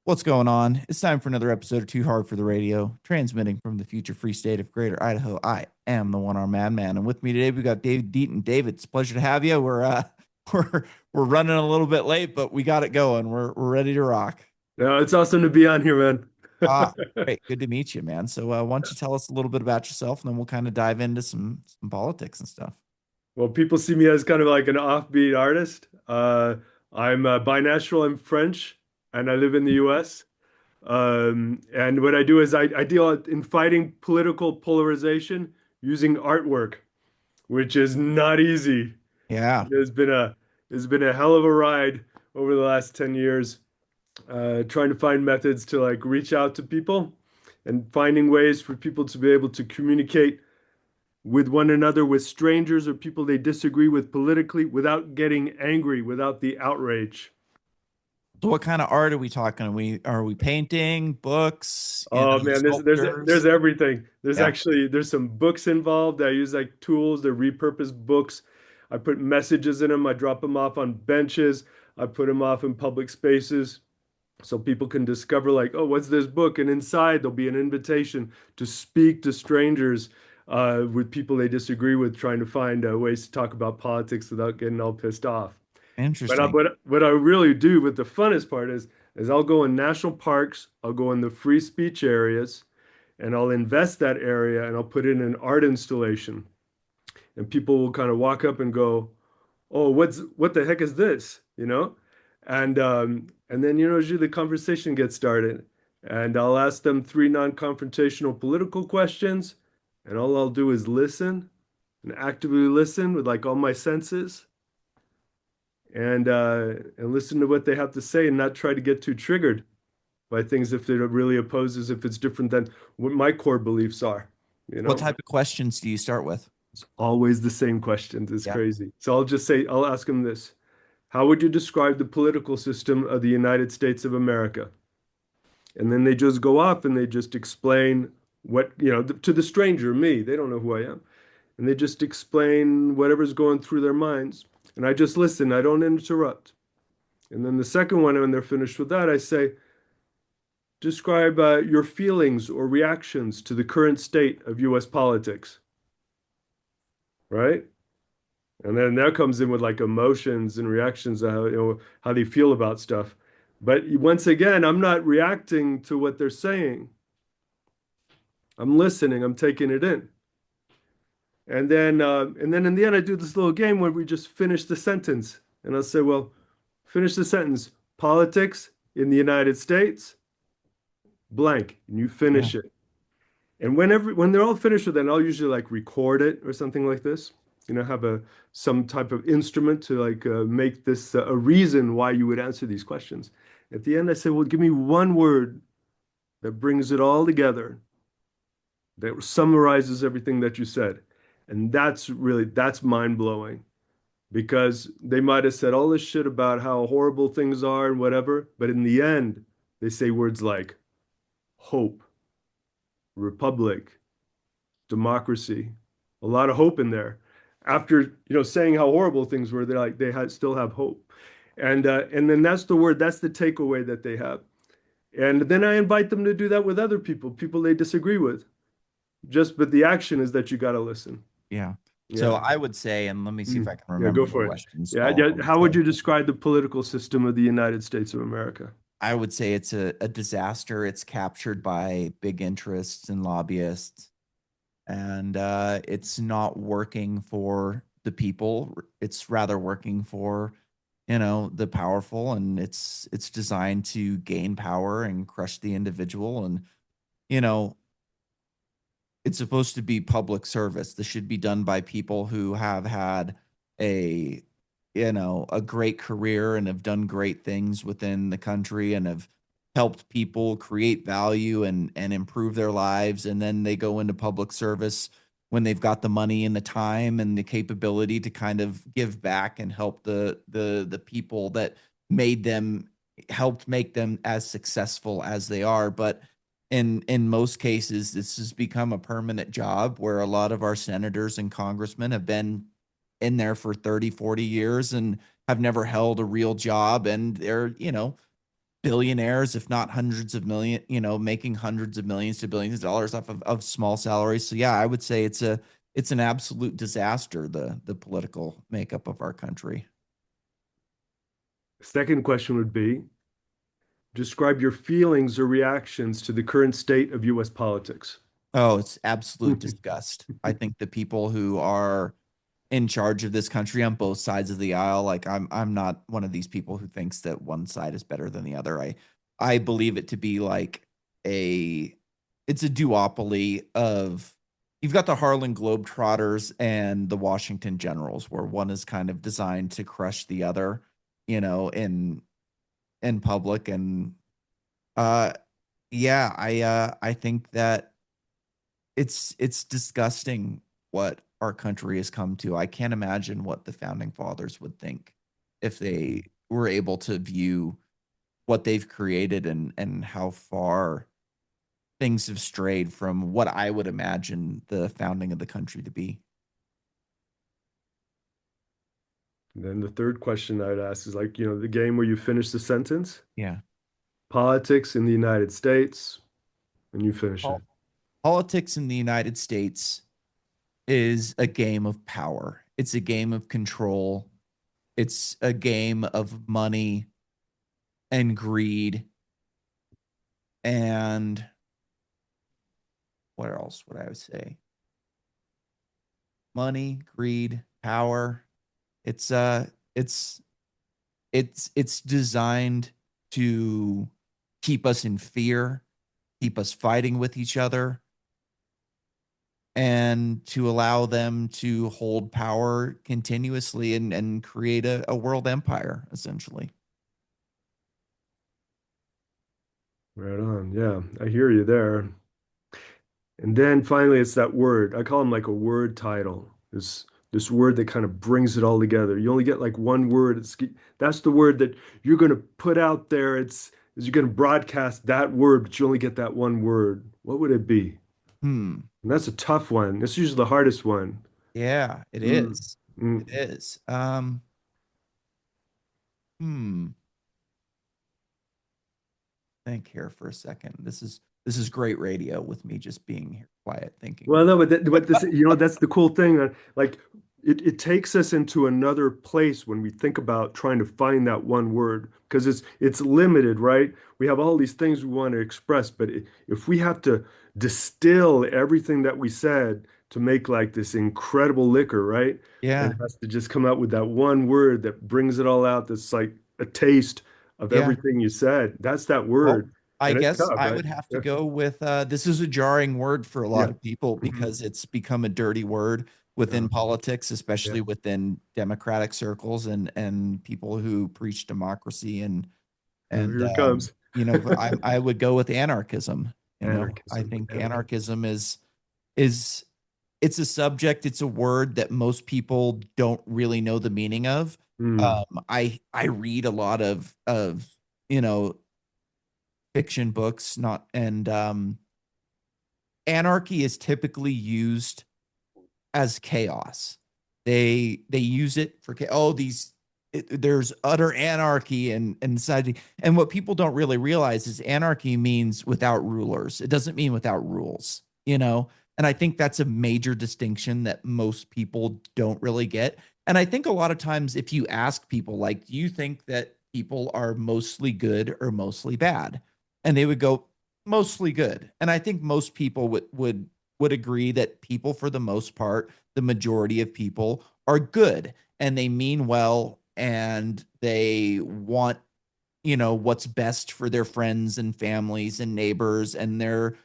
What's going on? It's time for another episode of Too Hard for the Radio, transmitting from the future free state of Greater Idaho. I am the one-armed madman, and with me today we got David Deighton. David, it's a pleasure to have you. We're we're running a little bit late, but we got it going. We're ready to rock. No, it's awesome to be on here, man. Ah, great, good to meet you, man. So why don't you tell us a little bit about yourself, and then we'll kind of dive into some politics and stuff. Well, people see me as kind of like an offbeat artist. I'm binational. I'm French, and I live in the U.S. And what I do is I deal in fighting political polarization using artwork, which is not easy. Yeah, It's been a hell of a ride over the last 10 years, trying to find methods to like reach out to people and finding ways for people to be able to communicate with one another, with strangers or people they disagree with politically without getting angry, without the outrage. so what kind of art are we talking? Are we painting, books, Oh man, there's sculptures? everything. There's Yeah, actually there's some books involved. I use like tools, they're repurposed books. I put messages in them. I drop them off on benches. I put them off in public spaces so people can discover like, oh, what's this book? And inside there'll be an invitation to speak to strangers with people they disagree with, trying to find ways to talk about politics without getting all pissed off. But interesting. what I really do, with the funnest part is I'll go in national parks, I'll go in the free speech areas, and I'll invest that area and I'll put in an art installation. And people will kind of walk up and go, "Oh, what the heck is this?" And then usually the conversation gets started. And I'll ask them three non-confrontational political questions, and all I'll do is listen and actively listen with like all my senses and listen to what they have to say and not try to get too triggered by things if they're really opposes, if it's different than what my core beliefs are, you What know. type of questions do you start with? It's always the same questions. It's Yeah. crazy. So I'll ask them this. How would you describe the political system of the United States of America? And then they just go off and they just explain what, to the stranger, me, they don't know who I am. And they just explain whatever's going through their minds. And I just listen, I don't interrupt. And then the second one, when they're finished with that, I say, describe your feelings or reactions to the current state of US politics, right? And then that comes in with like emotions and reactions of how they feel about stuff. But once again, I'm not reacting to what they're saying. I'm listening, I'm taking it in. And then in the end, I do this little game where we just finish the sentence. And I'll say, well, finish the sentence. Politics in the United States, blank, and you Yeah. finish it. And when they're all finished with it, I'll usually like record it or something like this. Have some type of instrument to like make this a reason why you would answer these questions. At the end, I say, well, give me one word that brings it all together, that summarizes everything that you said. And that's mind blowing because they might have said all this shit about how horrible things are and whatever, but in the end, they say words like hope, republic, democracy, a lot of hope in there. After, saying how horrible things were, they're like, still have hope. And then that's the word, that's the takeaway that they have. And then I invite them to do that with other people they disagree with. But the action is that you got to listen. Yeah. So Yeah. I would say, and let me see if Mm. I can Yeah, remember go the for it. questions Yeah, all of yeah. them. How would So you describe the political system of the United States of America? I would say it's a disaster. It's captured by big interests and lobbyists, and it's not working for the people. It's rather working for, the powerful, and it's designed to gain power and crush the individual. And you know, it's supposed to be public service. This should be done by people who have had a a great career and have done great things within the country and have helped people create value and improve their lives, and then they go into public service when they've got the money and the time and the capability to kind of give back and help the people that made them helped make them as successful as they are. But in most cases, this has become a permanent job where a lot of our senators and congressmen have been in there for 30, 40 years and have never held a real job, and they're billionaires, if not hundreds of million, making hundreds of millions to billions of dollars off of small salaries. So yeah, I would say it's an absolute disaster, the political makeup of our country. Second question would be, describe your feelings or reactions to the current state of US politics. Oh, it's absolute disgust. I think the people who are in charge of this country on both sides of the aisle, like I'm not one of these people who thinks that one side is better than the other. I believe it to be like a it's a duopoly of you've got the Harlem Globetrotters and the Washington Generals, where one is kind of designed to crush the other, in public. And uh yeah, I think that it's disgusting what our country has come to. I can't imagine what the founding fathers would think if they were able to view what they've created and how far things have strayed from what I would imagine the founding of the country to be. And then the third question I'd ask is like, the game where you finish the sentence, Yeah. politics in the United States, and you finish it. Pol- Politics in the United States is a game of power. It's a game of control. It's a game of money and greed. And what else would I say? Money, greed, power. It's uh it's it's designed to keep us in fear, keep us fighting with each other, and to allow them to hold power continuously and create a world empire, essentially. Right on. Yeah, I hear you there. And then finally, it's that word. I call them like a word title. This word that kind of brings it all together. You only get like one word. That's the word that you're going to put out there. You're going to broadcast that word, but you only get that one word. What would it be? Hmm. And that's a tough one. That's usually the hardest one. Yeah, it Mm, is. It mm. is. Hmm. Think here for a second. This is great radio with me just being here quiet thinking Well, about. no, but this, that's the cool thing. Like, it takes us into another place when we think about trying to find that one word because it's limited, right? We have all these things we want to express, but if we have to distill everything that we said to make like this incredible liquor, right? And Yeah. it has to just come out with that one word that brings it all out. That's like a taste of Yeah. everything you said. That's that Well, word, I and it's guess tough, I right? would have to Yeah, go with this is a jarring word for a lot yeah. of people Hmm. because it's become a dirty word within politics, Yeah. especially within democratic circles and people who preach democracy Oh, and here it comes. I would go with anarchism. I Anarchism. think Yeah. anarchism is it's a subject, it's a word that most people don't really know the meaning of. Mm, I read a lot of you know fiction books, not and anarchy is typically used as chaos. They use it for there's utter anarchy and society. And what people don't really realize is anarchy means without rulers. It doesn't mean without rules. And I think that's a major distinction that most people don't really get. And I think a lot of times if you ask people like, do you think that people are mostly good or mostly bad? And they would go mostly good. And I think most people would agree that people, for the most part, the majority of people are good and they mean well and they want what's best for their friends and families and neighbors and their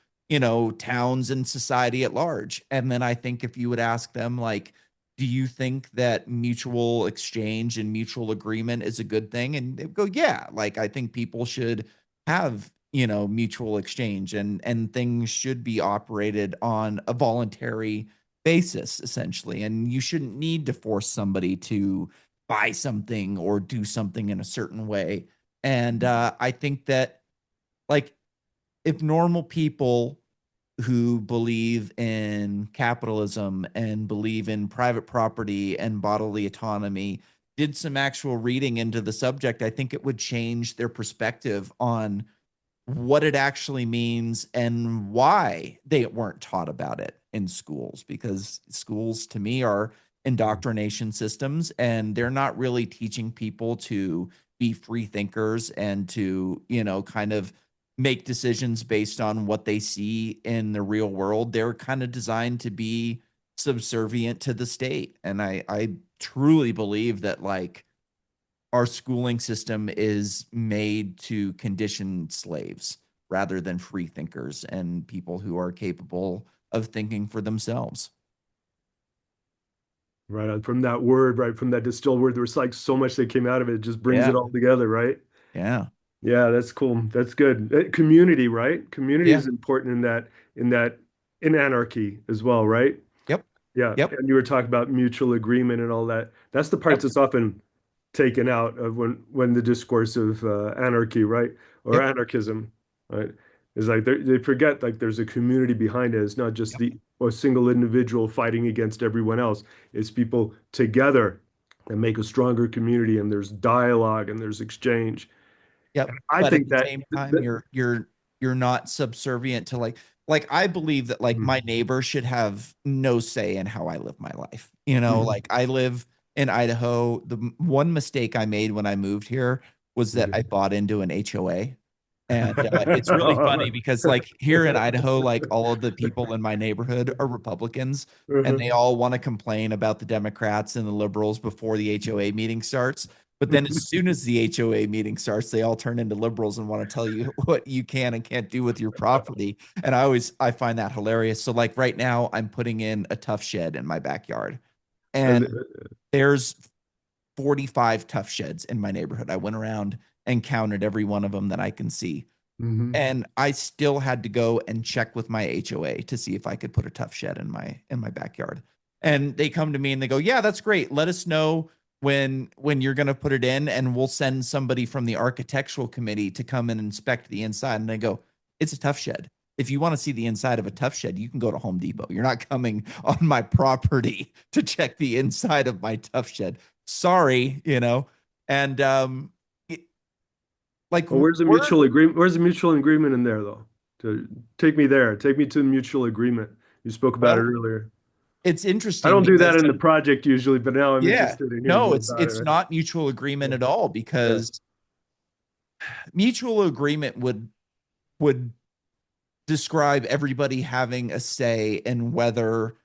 towns and society at large. And then I think if you would ask them like, do you think that mutual exchange and mutual agreement is a good thing? And they go, yeah, like I think people should have mutual exchange and things should be operated on a voluntary basis essentially, and you shouldn't need to force somebody to buy something or do something in a certain way. And I think that like if normal people who believe in capitalism and believe in private property and bodily autonomy did some actual reading into the subject, I think it would change their perspective on what it actually means and why they weren't taught about it in schools, because schools to me are indoctrination systems, and they're not really teaching people to be free thinkers and to, kind of make decisions based on what they see in the real world. They're kind of designed to be subservient to the state. And I truly believe that, like, our schooling system is made to condition slaves rather than free thinkers and people who are capable of thinking for themselves. Right on from that word, right from that distilled word. There was like so much that came out of it. It just brings Yeah. it all together, right? Yeah. Yeah, that's cool. That's good. Community, right? Community Yeah. is important in anarchy as well, right? Yep. Yeah, Yep. and you were talking about mutual agreement and all that. That's the part Yep. that's often taken out of when the discourse of anarchy, right, or Yep. anarchism, right, is like they forget like there's a community behind it. It's not just Yep. the a single individual fighting against everyone else. It's people together that make a stronger community, and there's dialogue and there's exchange. Yep. And I But at think the that, same time, you're not subservient to, like I believe that, like, my neighbor should have no say in how I live my life. Mhm. Like, I live in Idaho. The one mistake I made when I moved here was that I bought into an HOA. And it's really funny because, like, here in Idaho, like, all of the people in my neighborhood are Republicans, and Uh-huh. they all want to complain about the Democrats and the liberals before the HOA meeting starts. But then as soon as the HOA meeting starts, they all turn into liberals and want to tell you what you can and can't do with your property. And I find that hilarious. So, like, right now I'm putting in a tough shed in my backyard, And and there's 45 tough sheds in my neighborhood. I went around and counted every one of them that I can see. mhm. And I still had to go and check with my HOA to see if I could put a tough shed in my backyard. And they come to me and they go, "Yeah, that's great. Let us know when you're going to put it in, and we'll send somebody from the architectural committee to come and inspect the inside." And I go, "It's a tough shed. If you want to see the inside of a tough shed, you can go to Home Depot. You're not coming on my property to check the inside of my tough shed. Sorry." And like, Well, where's the we're mutual agreement? Where's the mutual agreement in there, though? To take me there. Take me to the mutual agreement. You spoke about it well, earlier. it's I interesting don't do that because, in the project usually, but now I'm yeah, interested in hearing no, more it's about it, it's right? not mutual agreement at all, Yeah. because mutual agreement would describe everybody having a say in whether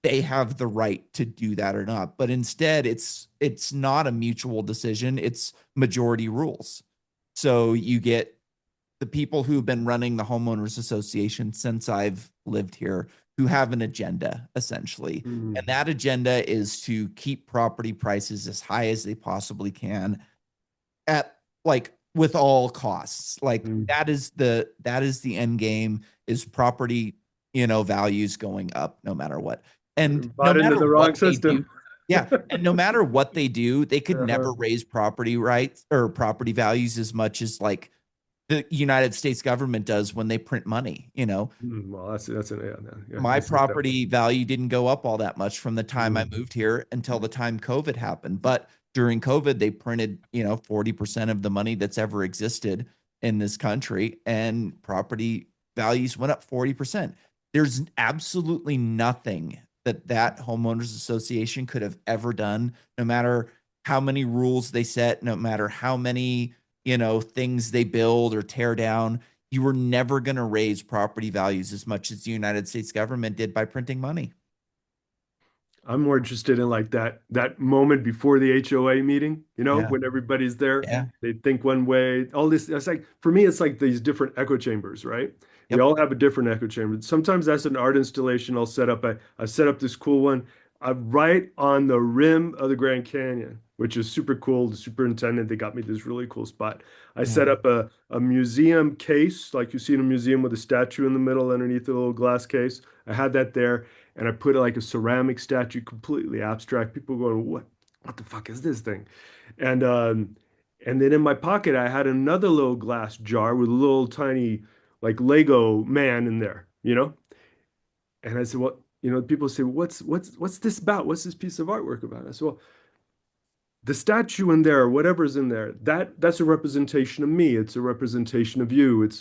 they have the right to do that or not. But instead, it's not a mutual decision, it's majority rules. So you get the people who've been running the homeowners association since I've lived here, who have an agenda essentially. Mm, And that agenda is to keep property prices as high as they possibly can, at, like, with all costs. Like, mm. that is the end game, is property, values going up no matter what. And no Bought into matter the what wrong they system. do, yeah, and no matter what they do, they could Uh-huh. never raise property rights or property values as much as, like, the United States government does when they print money. Well, yeah, My I see it that way. property value didn't go up all that much from the time I Mm, moved here until the time COVID happened. But during COVID, they printed, 40% of the money that's ever existed in this country, and property values went up 40%. There's absolutely nothing that homeowners association could have ever done, no matter how many rules they set, no matter how many, things they build or tear down. You were never going to raise property values as much as the United States government did by printing money. I'm more interested in like that moment before the HOA meeting, Yeah. when everybody's there, Yeah. they think one way, all this, it's like for me, it's like these different echo chambers, right? We Yep. all have a different echo chamber. Sometimes that's an art installation. I set up this cool one right on the rim of the Grand Canyon, which is super cool. The superintendent, they got me this really cool spot. I Yeah. set up a museum case, like you see in a museum with a statue in the middle underneath a little glass case. I had that there, and I put like a ceramic statue, completely abstract. People going, what the fuck is this thing? And um, and then in my pocket, I had another little glass jar with a little tiny like Lego man in there. And I said, well, people say, what's this about? What's this piece of artwork about? I said, well, the statue in there, or whatever's in there, that's a representation of me. It's a representation of you. It's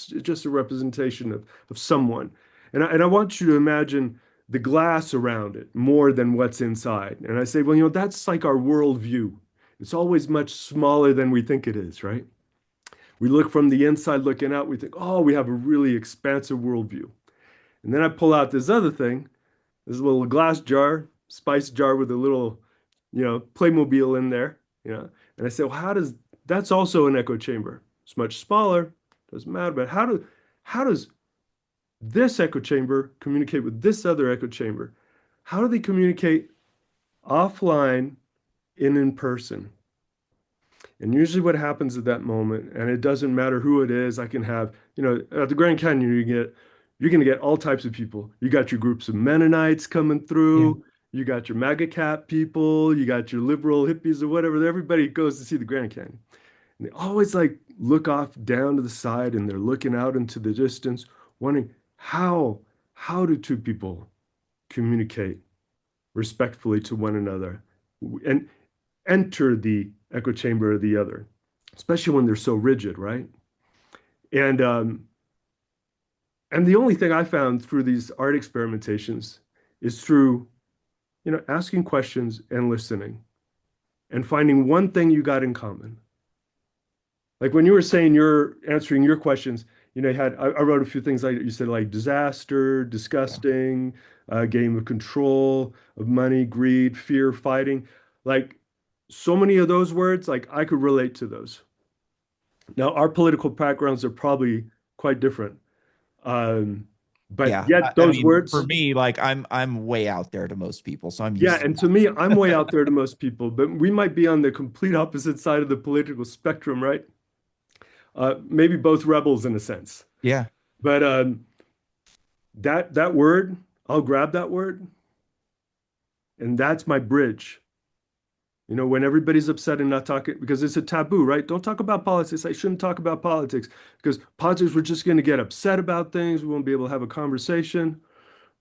just a representation of someone. And I want you to imagine the glass around it more than what's inside. And I say, well, that's like our worldview. It's always much smaller than we think it is, right? We look from the inside looking out, we think, oh, we have a really expansive worldview. And then I pull out this other thing, this little glass jar, spice jar with a little, Playmobil in there, And I say, well, that's also an echo chamber. It's much smaller, doesn't matter, but how does this echo chamber communicate with this other echo chamber? How do they communicate offline and in person? And usually what happens at that moment, and it doesn't matter who it is, I can have, at the Grand Canyon, you're going to get all types of people. You got your groups of Mennonites coming Yeah. through. You got your MAGA cat people. You got your liberal hippies or whatever. Everybody goes to see the Grand Canyon. And they always like look off down to the side and they're looking out into the distance, wondering how do two people communicate respectfully to one another and enter the echo chamber of the other, especially when they're so rigid, right? And the only thing I found through these art experimentations is through, asking questions and listening and finding one thing you got in common. Like when you were saying you're answering your questions, I wrote a few things like you said, like disaster, Yeah. disgusting, game of control, of money, greed, fear, fighting. Like so many of those words, like I could relate to those. Now, our political backgrounds are probably quite different. Um, but Yeah. yet I those mean, for words, me, like I'm way out there to most people, so I'm yeah, used to and to me, I'm way out there to most people, but we might be on the complete opposite side of the political spectrum, right? Maybe both rebels in a sense. yeah. But that word, I'll grab that word, and that's my bridge. When everybody's upset and not talking, because it's a taboo, right? Don't talk about politics. I shouldn't talk about politics because politics, we're just going to get upset about things. We won't be able to have a conversation.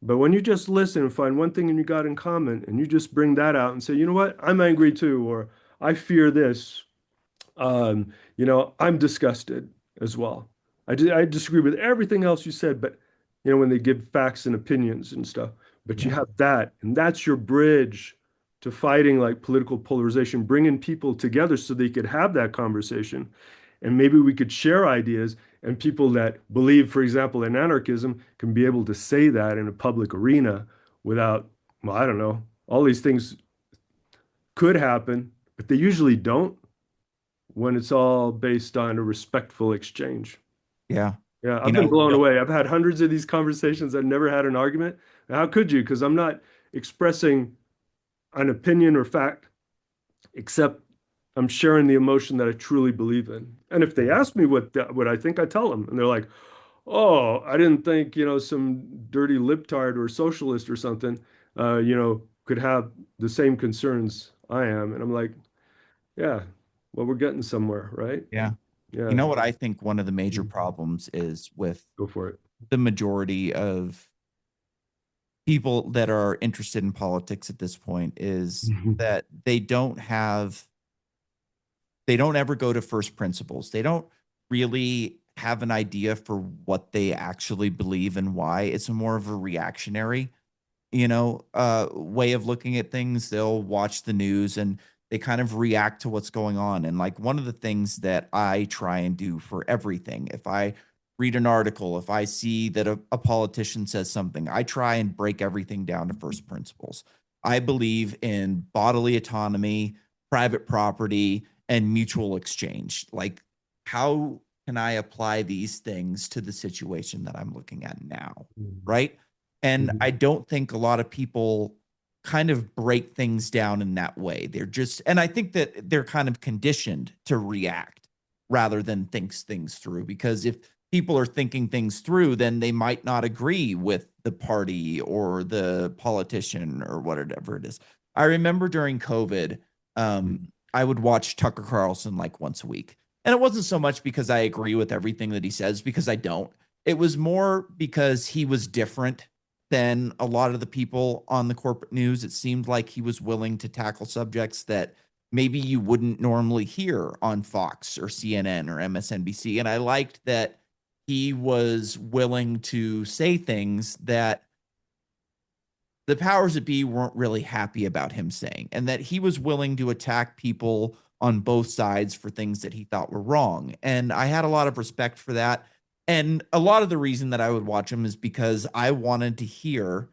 But when you just listen and find one thing and you got in common, and you just bring that out and say, you know what, I'm angry too, or I fear this, I'm disgusted as well. I disagree with everything else you said, but when they give facts and opinions and stuff, but you Yeah. have that, and that's your bridge to fighting like political polarization, bringing people together so they could have that conversation. And maybe we could share ideas, and people that believe, for example, in anarchism can be able to say that in a public arena without, well, I don't know, all these things could happen, but they usually don't when it's all based on a respectful exchange. Yeah. Yeah, You I've been know, blown away. I've had hundreds of these conversations. I've never had an argument. How could you? Because I'm not expressing an opinion or fact, except I'm sharing the emotion that I truly believe in. And if they ask me what I think, I tell them, and they're like, "Oh, I didn't think some dirty libtard or socialist or something, could have the same concerns I am." And I'm like, "Yeah, well, we're getting somewhere, right?" yeah. You Yeah, know what I think one of the major problems is with go for it. the majority of people that are interested in politics at this point is that they don't ever go to first principles. They don't really have an idea for what they actually believe and why. It's more of a reactionary, way of looking at things. They'll watch the news and they kind of react to what's going on. And like one of the things that I try and do for everything, if I read an article, if I see that a politician says something, I try and break everything down to first principles. I believe in bodily autonomy, private property, and mutual exchange. Like, how can I apply these things to the situation that I'm looking at now? Right. And I Mhm. don't think a lot of people kind of break things down in that way. They're just, and I think that they're kind of conditioned to react rather than think things through. Because if people are thinking things through, then they might not agree with the party or the politician or whatever it is. I remember during COVID, I would watch Tucker Carlson like once a week. And it wasn't so much because I agree with everything that he says, because I don't. It was more because he was different than a lot of the people on the corporate news. It seemed like he was willing to tackle subjects that maybe you wouldn't normally hear on Fox or CNN or MSNBC. And I liked that he was willing to say things that the powers that be weren't really happy about him saying, and that he was willing to attack people on both sides for things that he thought were wrong. And I had a lot of respect for that. And a lot of the reason that I would watch him is because I wanted to hear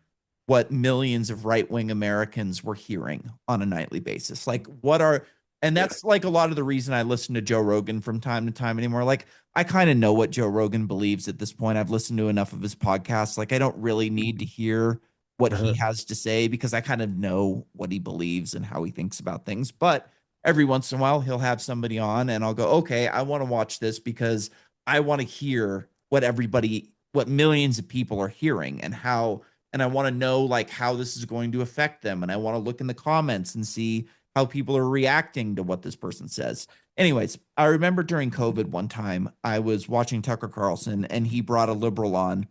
what millions of right-wing Americans were hearing on a nightly basis. Like, what are, and Yeah. that's like a lot of the reason I listen to Joe Rogan from time to time anymore. Like, I kind of know what Joe Rogan believes at this point. I've listened to enough of his podcasts. Like, I don't really need to hear what he Uh-huh. has to say because I kind of know what he believes and how he thinks about things. But every once in a while, he'll have somebody on and I'll go, okay, I want to watch this because I want to hear what millions of people are hearing and how, and I want to know like how this is going to affect them. And I want to look in the comments and see how people are reacting to what this person says. Anyways, I remember during COVID one time, I was watching Tucker Carlson and he brought a liberal on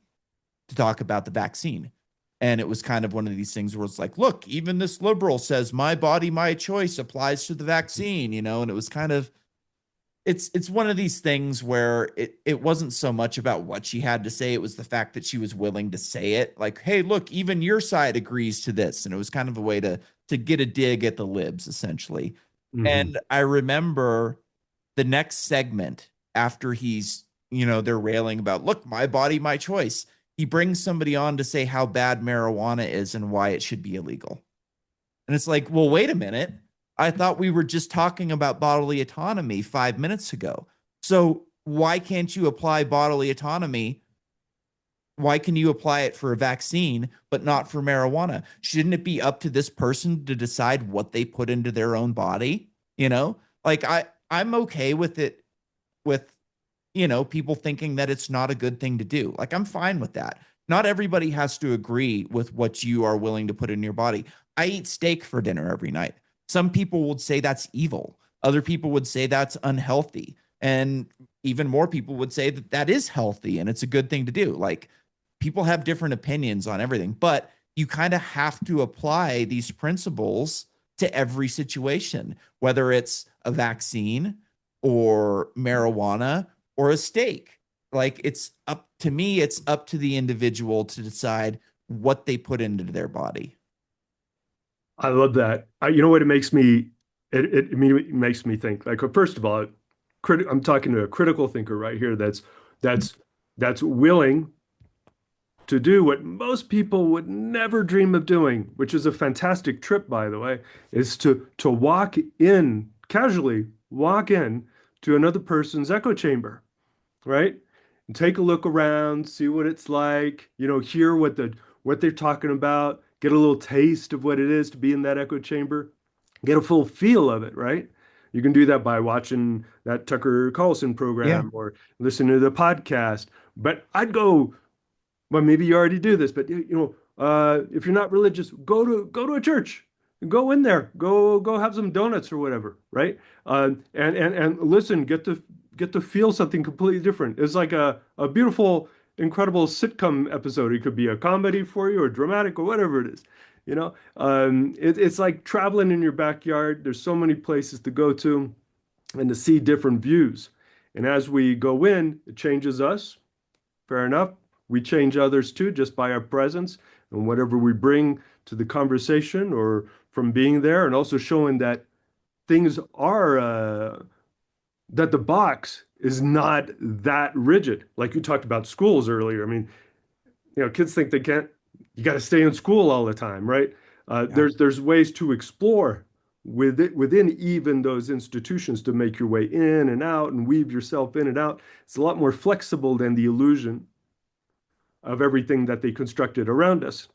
to talk about the vaccine. And it was kind of one of these things where it's like, look, even this liberal says my body, my choice applies to the vaccine, and it was kind of, it's one of these things where it wasn't so much about what she had to say. It was the fact that she was willing to say it like, hey, look, even your side agrees to this. And it was kind of a way to get a dig at the libs essentially. Hmm. And I remember the next segment after they're railing about, look, my body, my choice. He brings somebody on to say how bad marijuana is and why it should be illegal. And it's like, well, wait a minute. I thought we were just talking about bodily autonomy 5 minutes ago. So why can't you apply bodily autonomy? Why can you apply it for a vaccine, but not for marijuana? Shouldn't it be up to this person to decide what they put into their own body? Like I'm okay with it with people thinking that it's not a good thing to do. Like, I'm fine with that. Not everybody has to agree with what you are willing to put in your body. I eat steak for dinner every night. Some people would say that's evil. Other people would say that's unhealthy. And even more people would say that that is healthy and it's a good thing to do. Like, people have different opinions on everything, but you kind of have to apply these principles to every situation, whether it's a vaccine or marijuana or a steak. Like, it's up to me, it's up to the individual to decide what they put into their body. I love that. You know what it makes me, it immediately makes me think. Like, first of all, I'm talking to a critical thinker right here. That's that's willing to do what most people would never dream of doing, which is a fantastic trip, by the way, is to walk in casually, walk in to another person's echo chamber, right? And take a look around, see what it's like, hear what they're talking about, get a little taste of what it is to be in that echo chamber, get a full feel of it, right? You can do that by watching that Tucker Carlson Yeah. program or listen to the podcast. But I'd go, well, maybe you already do this, but if you're not religious, go to a church, go in there, go have some donuts or whatever, right? And listen, get to feel something completely different. It's like a beautiful, incredible sitcom episode. It could be a comedy for you or dramatic or whatever it is. It's like traveling in your backyard. There's so many places to go to and to see different views. And as we go in, it changes us. Fair enough. We change others too just by our presence and whatever we bring to the conversation or from being there, and also showing that things are that the box is not that rigid. Like you talked about schools earlier. I mean, kids think they can't, you got to stay in school all the time, right? Yeah. There's ways to explore within even those institutions to make your way in and out and weave yourself in and out. It's a lot more flexible than the illusion of everything that they constructed around us.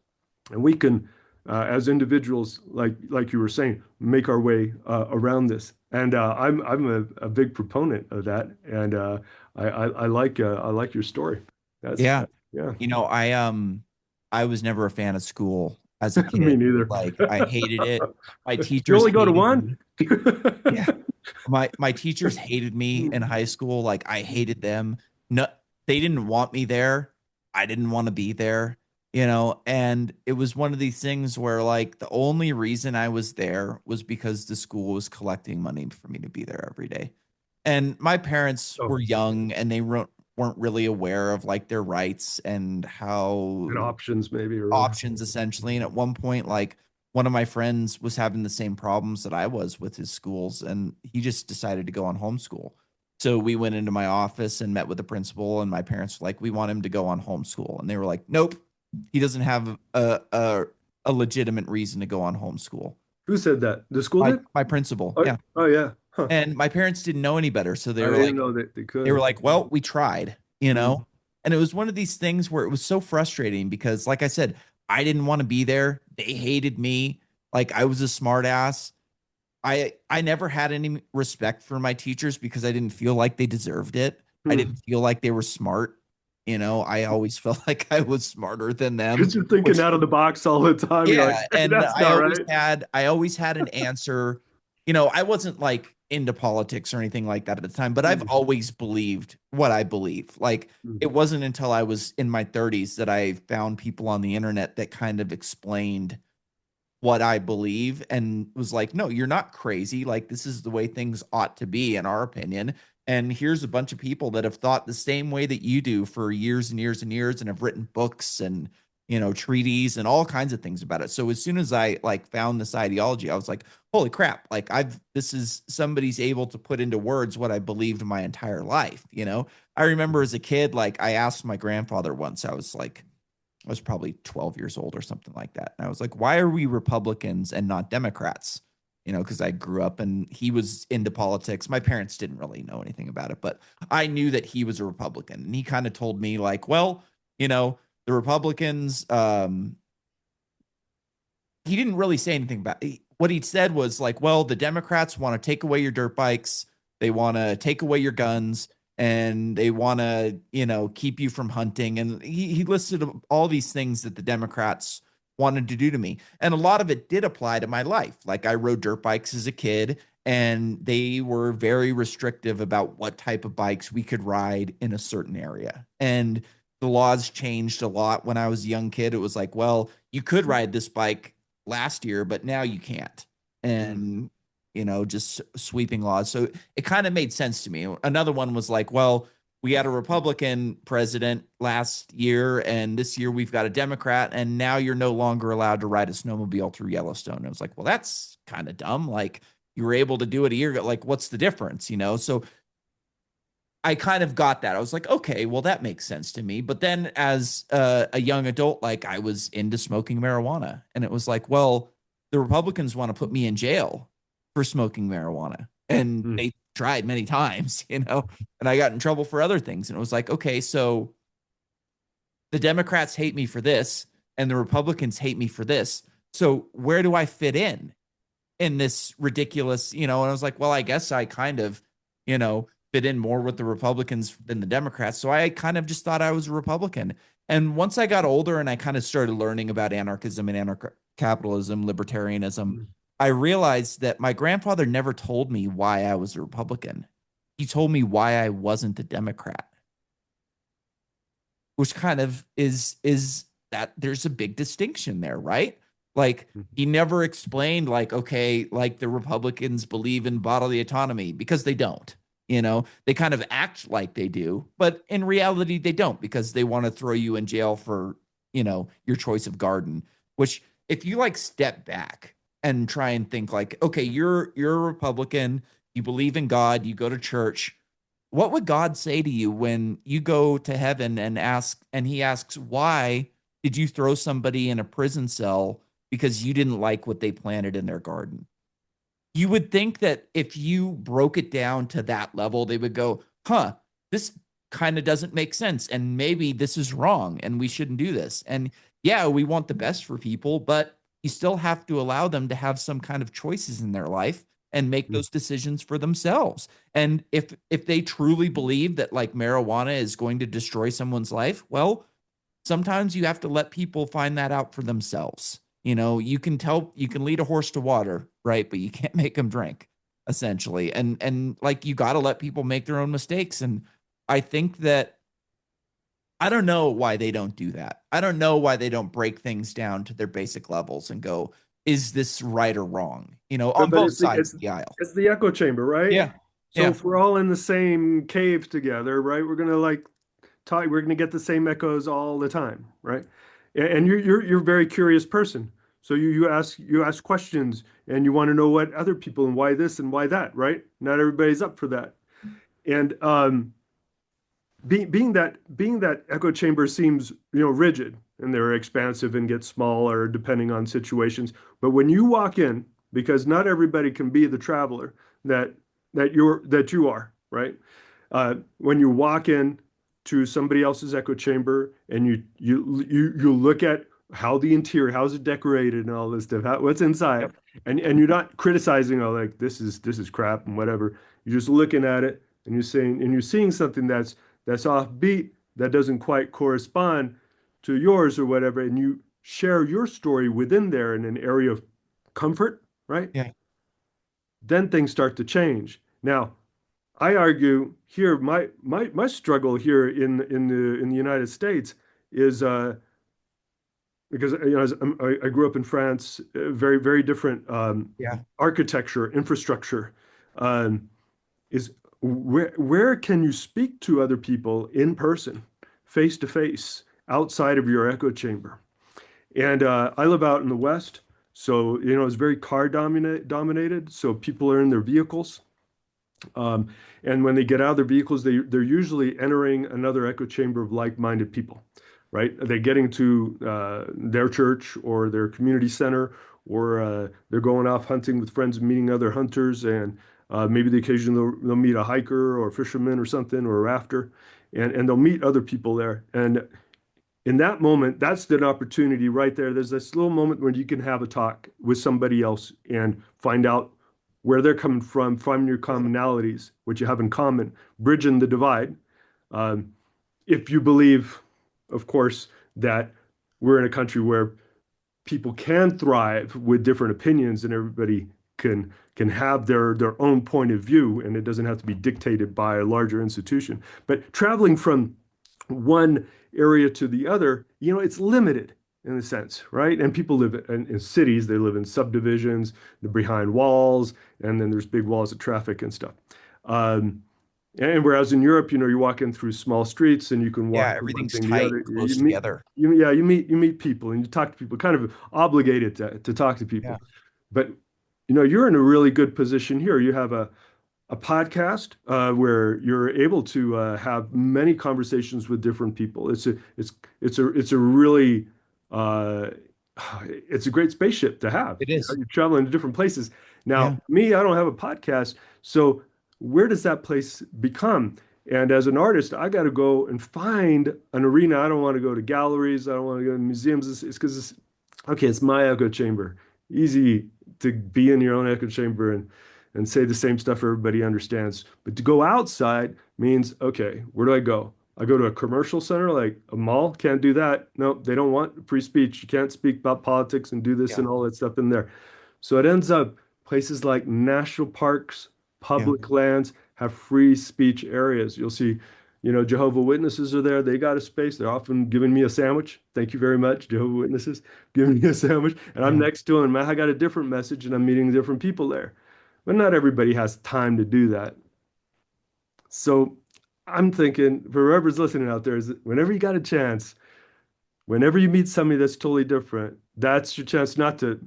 And we can, as individuals, like you were saying, make our way around this. And I'm a big proponent of that. And I like your story. That's Yeah. yeah. I was never a fan of school as a Me kid. neither. Like, I hated it. My You teachers only go to hated one? me. Yeah. My teachers hated me in high school. Like, I hated them. No, they didn't want me there. I didn't want to be there. And it was one of these things where like the only reason I was there was because the school was collecting money for me to be there every day. And my parents Oh, were young and they weren't really aware of like their rights and and how options maybe, or options essentially. And at one point, like one of my friends was having the same problems that I was with his schools, and he just decided to go on homeschool. So we went into my office and met with the principal, and my parents were like, "We want him to go on homeschool," and they were like, "Nope, he doesn't have a legitimate reason to go on homeschool." who said that? The school My did? my principal, Oh, yeah, oh yeah. Huh. and my parents didn't know any better, so I didn't even know that they could. well, we tried, Mm. And it was one of these things where it was so frustrating because, like I said, I didn't want to be there. They hated me. Like I was a smart ass. I never had any respect for my teachers because I didn't feel like they deserved it. I Hmm. didn't feel like they were smart. I always felt like I was smarter than them, Because you're thinking which out of the box all the time. You're like, yeah, hey, and that's not right. I always had an answer. I wasn't like into politics or anything like that at the time, but I've Mm. always believed what I believe. Like Mm. it wasn't until I was in my 30s that I found people on the internet that kind of explained what I believe and was like, "No, you're not crazy. Like this is the way things ought to be in our opinion." And here's a bunch of people that have thought the same way that you do for years and years and years and have written books and, treaties and all kinds of things about it. So as soon as I like found this ideology, I was like, "Holy crap. Like this is somebody's able to put into words what I believed my entire life?" I remember as a kid like I asked my grandfather once. I was probably 12 years old or something like that. And I was like, why are we Republicans and not Democrats? Because I grew up and he was into politics. My parents didn't really know anything about it, but I knew that he was a Republican. And he kind of told me, like, well, the Republicans, he didn't really say anything about it. What he said was like, well, the Democrats want to take away your dirt bikes, they want to take away your guns, and they want to, keep you from hunting. And he listed all these things that the Democrats wanted to do to me. And a lot of it did apply to my life. Like I rode dirt bikes as a kid, and they were very restrictive about what type of bikes we could ride in a certain area. And the laws changed a lot when I was a young kid. It was like, well, you could ride this bike last year, but now you can't. Mm. And, just sweeping laws. So it kind of made sense to me. Another one was like, well, we had a Republican president last year, and this year we've got a Democrat, and now you're no longer allowed to ride a snowmobile through Yellowstone. And I was like, well, that's kind of dumb. Like you were able to do it a year ago. Like, what's the difference? So I kind of got that. I was like, okay, well, that makes sense to me. But then as a young adult, like I was into smoking marijuana. And it was like, well, the Republicans want to put me in jail for smoking marijuana. And Mm. they tried many times, and I got in trouble for other things. And it was like, okay, so the Democrats hate me for this, and the Republicans hate me for this. So where do I fit in this ridiculous, and I was like, well, I guess I kind of, fit in more with the Republicans than the Democrats. So I kind of just thought I was a Republican. And once I got older and I kind of started learning about anarchism and capitalism, libertarianism, Mm. I realized that my grandfather never told me why I was a Republican. He told me why I wasn't a Democrat, which kind of is that there's a big distinction there, right? Like Mm. he never explained like, okay, like the Republicans believe in bodily autonomy because they don't. They kind of act like they do, but in reality they don't because they want to throw you in jail for, your choice of garden, which if you like step back and try and think like, okay, you're a Republican, you believe in God, you go to church, what would God say to you when you go to heaven and he asks, why did you throw somebody in a prison cell because you didn't like what they planted in their garden? You would think that if you broke it down to that level, they would go, huh, this kind of doesn't make sense. And maybe this is wrong and we shouldn't do this. And yeah, we want the best for people, but you still have to allow them to have some kind of choices in their life and make Mm. those decisions for themselves. And if they truly believe that like marijuana is going to destroy someone's life, well, sometimes you have to let people find that out for themselves. You can lead a horse to water, right? But you can't make them drink, essentially. And like you got to let people make their own mistakes. And I think that I don't know why they don't do that. I don't know why they don't break things down to their basic levels and go, is this right or wrong? On But both sides of the aisle. it's the echo chamber, right? Yeah. So Yeah. if we're all in the same cave together, right, we're gonna like talk, we're gonna get the same echoes all the time, right? And you're a very curious person. So you ask questions and you want to know what other people and why this and why that, right? Not everybody's up for that. And being that echo chamber seems, rigid and they're expansive and get smaller depending on situations. But when you walk in, because not everybody can be the traveler that that you are, right? When you walk in to somebody else's echo chamber and you look at how the interior, how's it decorated and all this stuff, what's inside, Yep. and you're not criticizing, oh, like this is crap and whatever. You're just looking at it and you're seeing something that's offbeat, that doesn't quite correspond to yours or whatever, and you share your story within there in an area of comfort, right? Yeah. Then things start to change. Now, I argue here, my struggle here in the United States is because I grew up in France, very different Yeah. architecture, infrastructure. Um, is where can you speak to other people in person, face to face, outside of your echo chamber? And I live out in the West, so it's very dominated. So people are in their vehicles, and when they get out of their vehicles, they're usually entering another echo chamber of like-minded people, right? They're getting to their church or their community center, or they're going off hunting with friends and meeting other hunters, and maybe the occasion they'll meet a hiker or a fisherman or something or a rafter, and they'll meet other people there. And in that moment, that's an opportunity right there. There's this little moment when you can have a talk with somebody else and find out where they're coming from your commonalities, what you have in common, bridging the divide. Um, if you believe, of course, that we're in a country where people can thrive with different opinions and everybody can have their own point of view and it doesn't have to be dictated by a larger institution. But traveling from one area to the other, it's limited in a sense, right? And people live in cities, they live in subdivisions, they're behind walls, and then there's big walls of traffic and stuff. Um, and whereas in Europe, you're walking through small streets and you can Yeah. walk from one Everything's thing to the tight other. and close together. You meet people and you talk to people, kind of obligated to talk to Yeah. people. But you're in a really good position here. You have a podcast where you're able to have many conversations with different people. It's a really uh, it's a great spaceship to have. It is. You're traveling to different places. Now, Yeah. me, I don't have a podcast, so where does that place become? And as an artist, I got to go and find an arena. I don't want to go to galleries. I don't want to go to museums. It's because okay, it's my echo chamber. Easy to be in your own echo chamber and say the same stuff everybody understands. But to go outside means, okay, where do I go? I go to a commercial center like a mall. Can't do that. No, they don't want free speech. You can't speak about politics and do this Yeah. and all that stuff in there. So it ends up places like national parks, Yeah. public lands have free speech areas. You'll see, Jehovah Witnesses are there. They got a space. They're often giving me a sandwich. Thank you very much, Jehovah Witnesses, giving me a sandwich. And I'm Yeah. next to them. I got a different message and I'm meeting different people there. But not everybody has time to do that. So I'm thinking for whoever's listening out there is that whenever you got a chance, whenever you meet somebody that's totally different, that's your chance not to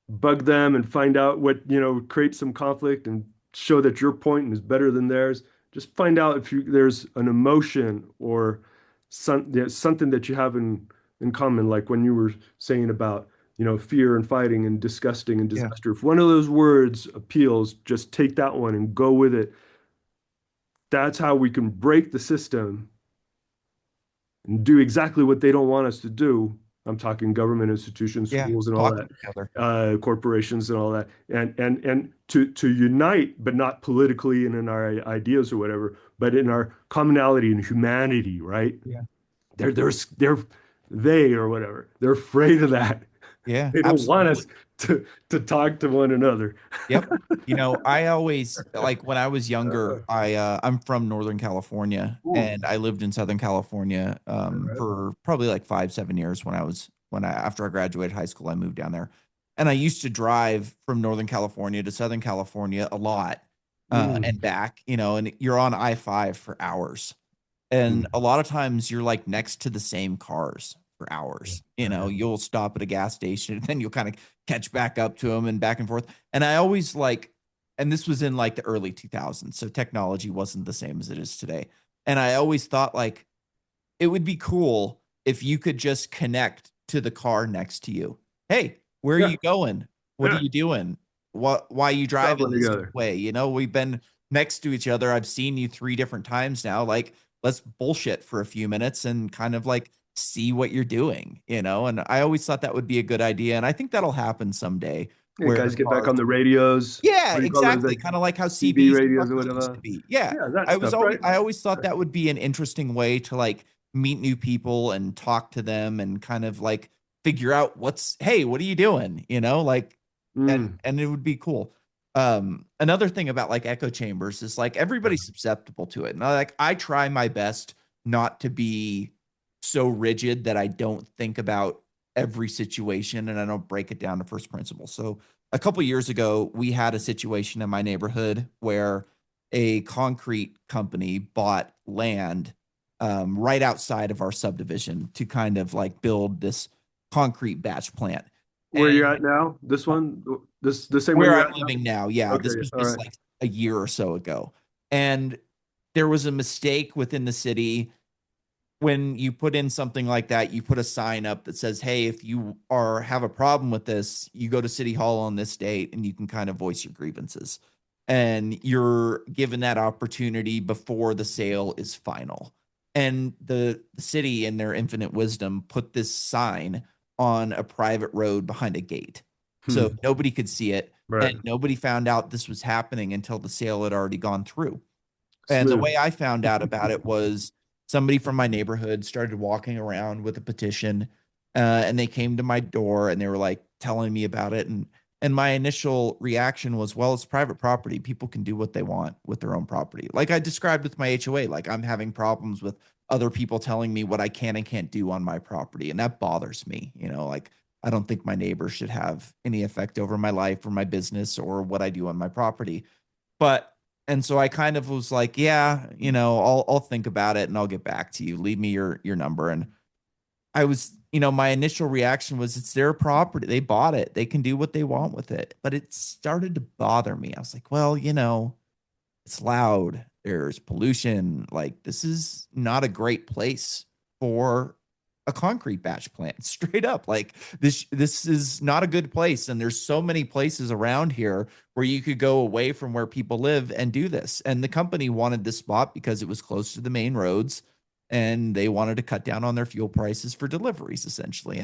bug them and find out what, create some conflict and show that your point is better than theirs. Just find out if there's an emotion or something that you have in common, like when you were saying about, fear and fighting and disgusting and Yeah. disaster. If one of those words appeals, just take that one and go with it. That's how we can break the system and do exactly what they don't want us to do. I'm talking government institutions, Yeah. schools, and all Talk to that, each other. corporations and all that, and to unite, but not politically and in our ideas or whatever, but in our commonality and humanity, right? Yeah. They're they or whatever. They're afraid of that. Yeah, They don't want absolutely. us to talk to one another. Yep. I always like when I was younger, I'm from Northern California Ooh, and I lived in Southern California all right. for probably like 5, 7 years when I after I graduated high school, I moved down there. And I used to drive from Northern California to Southern California a lot and Mm, back, and you're on I-5 for hours. And mm. a lot of times you're like next to the same cars for hours. Right. You'll stop at a gas station and then you'll kind of catch back up to them and back and forth. And I always like, and this was in like the early 2000s. So technology wasn't the same as it is today. And I always thought like it would be cool if you could just connect to the car next to you. Hey, where are Yeah, you going? What are yeah. you doing? Why are you driving Traveling this together. way? We've been next to each other. I've seen you 3 different times now. Like, let's bullshit for a few minutes and kind of like see what you're doing. And I always thought that would be a good idea. And I think that'll happen someday Yeah, where guys get back cars, on the radios. yeah, What do you call those? exactly. Like Kind of like how CB CBs and radios or truckers used whatever. to be. Yeah. Yeah, that stuff, right? I always thought Right. that would be an interesting way to like meet new people and talk to them and kind of like figure out hey, what are you doing? Like Mm, and it would be cool. Another thing about like echo chambers is like everybody's susceptible to it. And I try my best not to be so rigid that I don't think about every situation and I don't break it down to first principles. So a couple years ago, we had a situation in my neighborhood where a concrete company bought land right outside of our subdivision to kind of like build this concrete batch plant. where you And at now? This one? This the same one where you're I'm at now? living now, yeah, Okay, this was all just right. like a year or so ago. And there was a mistake within the city when you put in something like that, you put a sign up that says, "Hey, if you are have a problem with this, you go to City Hall on this date and you can kind of voice your grievances." And you're given that opportunity before the sale is final. And the city, in their infinite wisdom, put this sign on a private road behind a gate. So Hmm, nobody could see it. And right. nobody found out this was happening until the sale had already gone through. And the Smooth. way I found out about it was somebody from my neighborhood started walking around with a petition, and they came to my door and they were like telling me about it. And my initial reaction was, well, it's private property. People can do what they want with their own property. Like I described with my HOA, like I'm having problems with other people telling me what I can and can't do on my property, and that bothers me. Like I don't think my neighbor should have any effect over my life or my business or what I do on my property. But and so I kind of was like, yeah, I'll think about it and I'll get back to you. Leave me your number. And I was, my initial reaction was it's their property. They bought it. They can do what they want with it. But it started to bother me. I was like, well, it's loud. There's pollution. Like this is not a great place for a concrete batch plant. Straight up. Like this is not a good place. And there's so many places around here where you could go away from where people live and do this. And the company wanted this spot because it was close to the main roads and they wanted to cut down on their fuel prices for deliveries essentially.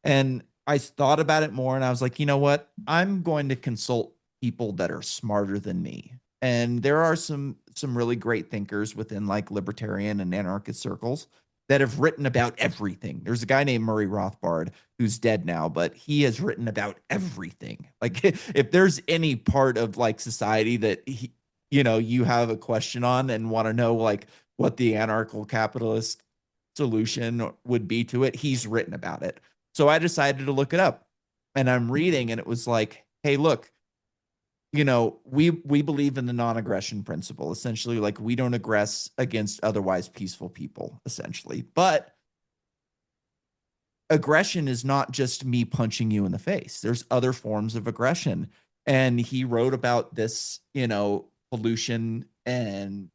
And I thought about it more and I was like, you know what? I'm going to consult people that are smarter than me. And there are some really great thinkers within like libertarian and anarchist circles that have written about everything. There's a guy named Murray Rothbard who's dead now, but he has written about everything. Like if there's any part of like society that you have a question on and want to know like what the anarcho capitalist solution would be to it, he's written about it. So I decided to look it up and I'm reading and it was like, hey, look, we believe in the non-aggression principle. Essentially, like we don't aggress against otherwise peaceful people, essentially. But aggression is not just me punching you in the face. There's other forms of aggression. And he wrote about this, pollution and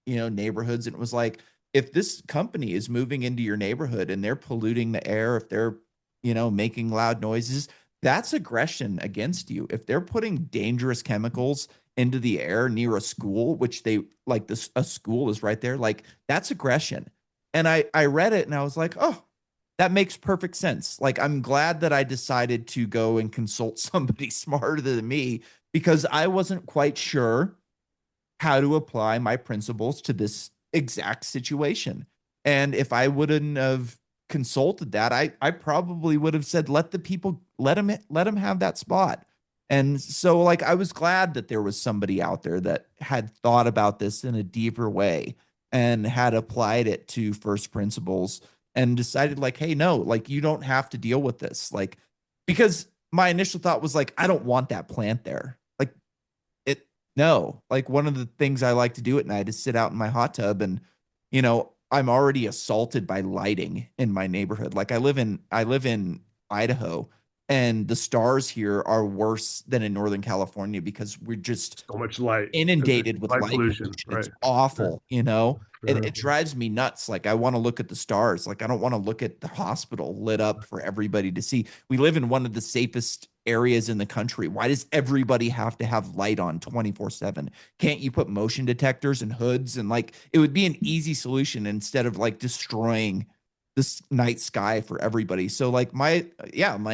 neighborhoods. And it was like, if this company is moving into your neighborhood and they're polluting the air, if they're, making loud noises, that's aggression against you. If they're putting dangerous chemicals into the air near a school, which they like this a school is right there, like that's aggression. And I read it and I was like, oh, that makes perfect sense. Like I'm glad that I decided to go and consult somebody smarter than me because I wasn't quite sure how to apply my principles to this exact situation. And if I wouldn't have consulted that, I probably would have said, let the people let him have that spot. And so like I was glad that there was somebody out there that had thought about this in a deeper way and had applied it to first principles and decided like, hey, no, like you don't have to deal with this. Like, because my initial thought was like, I don't want that plant there. Like it, no, like one of the things I like to do at night is sit out in my hot tub and, I'm already assaulted by lighting in my neighborhood. Like I live in Idaho, and the stars here are worse than in Northern California because we're just So much light, inundated with light light pollution, pollution. It's right? Right. awful, you know? It, Uh, it drives me nuts. Like, I want to look at the stars. Like, I don't want to look at the hospital lit up for everybody to see. We live in one of the safest areas in the country. Why does everybody have to have light on 24/7? Can't you put motion detectors and hoods? And like, it would be an easy solution instead of like destroying this night sky for everybody. So like my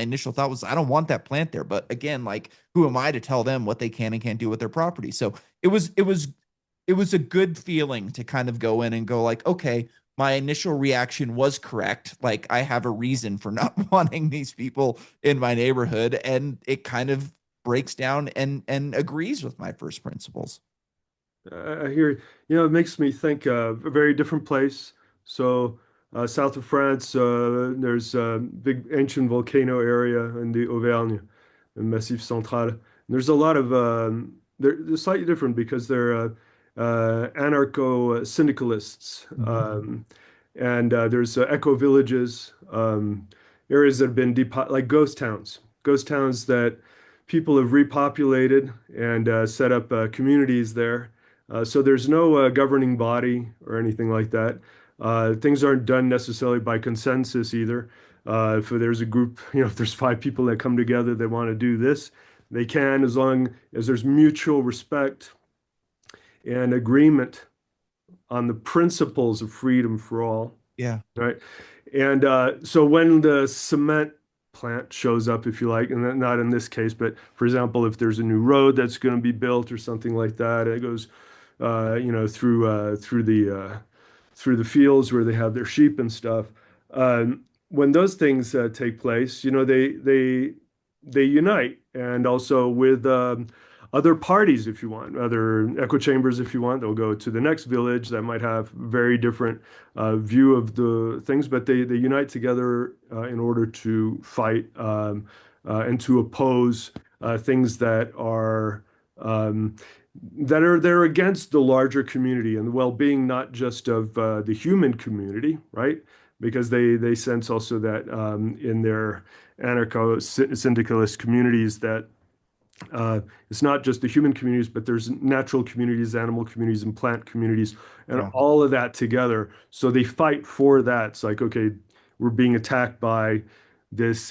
initial thought was I don't want that plant there. But again, like who am I to tell them what they can and can't do with their property? So it was a good feeling to kind of go in and go like, okay, my initial reaction was correct. Like I have a reason for not wanting these people in my neighborhood, and it kind of breaks down and agrees with my first principles. I hear, it makes me think a very different place. So, south of France, there's a big ancient volcano area in the Auvergne, the Massif Central. And there's a lot of, they're slightly different because they're anarcho syndicalists. Mhm. And there's eco villages, areas that have been like ghost towns that people have repopulated and set up communities there. So there's no governing body or anything like that. Things aren't done necessarily by consensus either. If there's a group, if there's five people that come together that want to do this, they can, as long as there's mutual respect and agreement on the principles of freedom for all. Yeah. Right. And so when the cement plant shows up, if you like, and not in this case, but for example, if there's a new road that's going to be built or something like that, it goes, through the fields where they have their sheep and stuff. When those things take place, they unite, and also with other parties, if you want, other echo chambers, if you want, they'll go to the next village that might have very different view of the things, but they unite together in order to fight and to oppose things um, that are there against the larger community and the well-being, not just of the human community, right? Because they sense also that in their anarcho-syndicalist communities that it's not just the human communities, but there's natural communities, animal communities, and plant communities, and Yeah. all of that together. So they fight for that. It's like, okay, we're being attacked by this,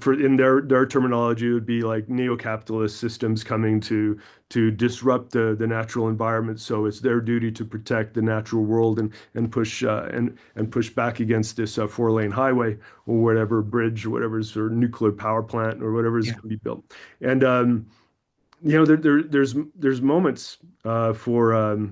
for in their terminology, it would be like neo-capitalist systems coming to disrupt the natural environment. So it's their duty to protect the natural world and push and push back against this four-lane highway or whatever bridge or whatever's or nuclear power plant or whatever is Yeah. going to be built. And there's moments for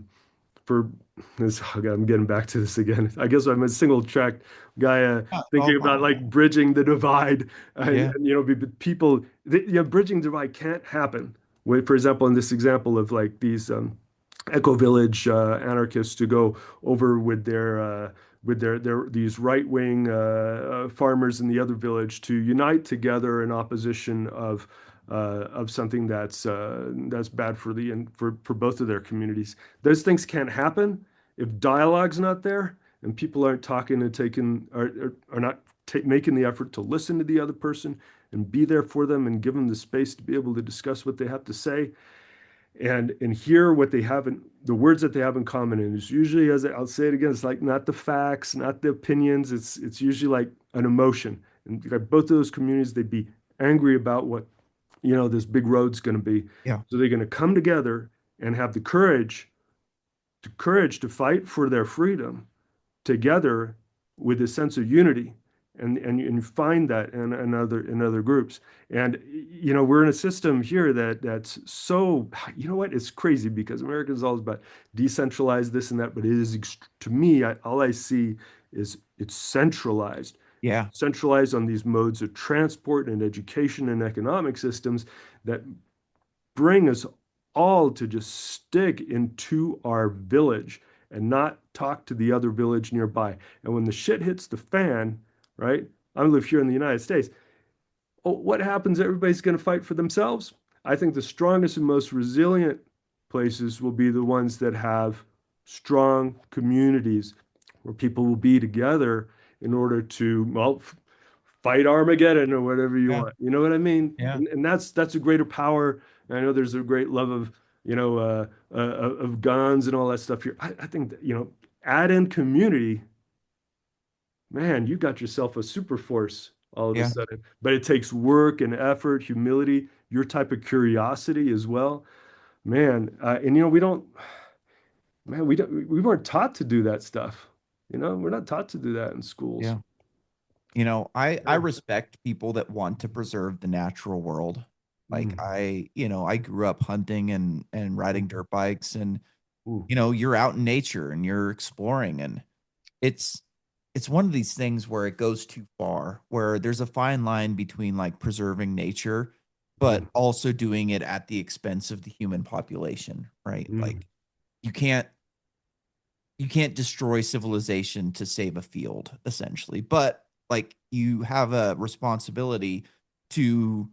this. Oh God, I'm getting back to this again. I guess I'm a single track guy thinking about Oh, like bridging the divide, yeah. and people, bridging the divide can't happen. For example, in this example of like these eco village anarchists to go over with their these right wing farmers in the other village to unite together in opposition of something that's bad for the and for both of their communities. Those things can't happen if dialogue's not there and people aren't talking and taking are not making the effort to listen to the other person and be there for them and give them the space to be able to discuss what they have to say and hear what they have in the words that they have in common. And it's usually, as I'll say it again, it's like not the facts, not the opinions. It's usually like an emotion. And like both of those communities, they'd be angry about what this big road's going to be. Yeah. So they're going to come together and have the courage to fight for their freedom together with a sense of unity and find that in other groups. And we're in a system here that's so, what, it's crazy because America is always about decentralized this and that, but it is to me all I see is it's centralized. Yeah. centralize on these modes of transport and education and economic systems that bring us all to just stick into our village and not talk to the other village nearby. And when the shit hits the fan, right? I live here in the United States. Oh, what happens? Everybody's going to fight for themselves. I think the strongest and most resilient places will be the ones that have strong communities where people will be together in order to, well, fight Armageddon or whatever you Yeah. want. You know what I mean? Yeah. And that's a greater power. And I know there's a great love of, of guns and all that stuff here. I think that, add in community, man, you got yourself a super force all of a Yeah. sudden. But it takes work and effort, humility, your type of curiosity as well. Man, and we don't, man, we weren't taught to do that stuff. We're not taught to do that in schools. Yeah. I Yeah. respect people that want to preserve the natural world. Like Mm. I grew up hunting and riding dirt bikes, and Ooh. you're out in nature and you're exploring, and it's it's one of these things where it goes too far, where there's a fine line between like preserving nature but Mm. also doing it at the expense of the human population, right? Mm. Like you can't you can't destroy civilization to save a field, essentially, but like you have a responsibility to